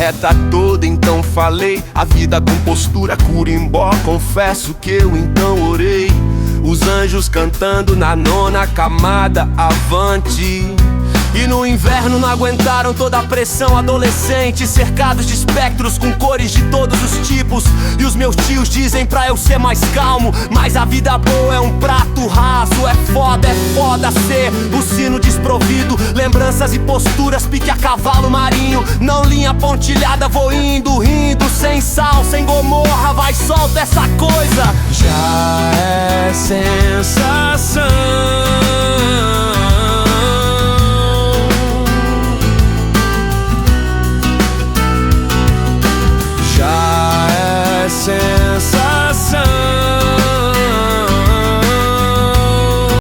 reta toda, então falei. A vida com postura curimbó, confesso que eu então orei. Os anjos cantando na nona camada, avante. E no inverno não aguentaram toda a pressão. Adolescentes cercados de espectros com cores de todos os tipos. E os meus tios dizem pra eu ser mais calmo, mas a vida boa é um prato raso. É foda ser o sino desprovido. Lembranças e posturas, pique a cavalo marinho. Não linha pontilhada, vou indo, rindo. Sem sal, sem gomorra, vai, solta essa coisa. Já é sensação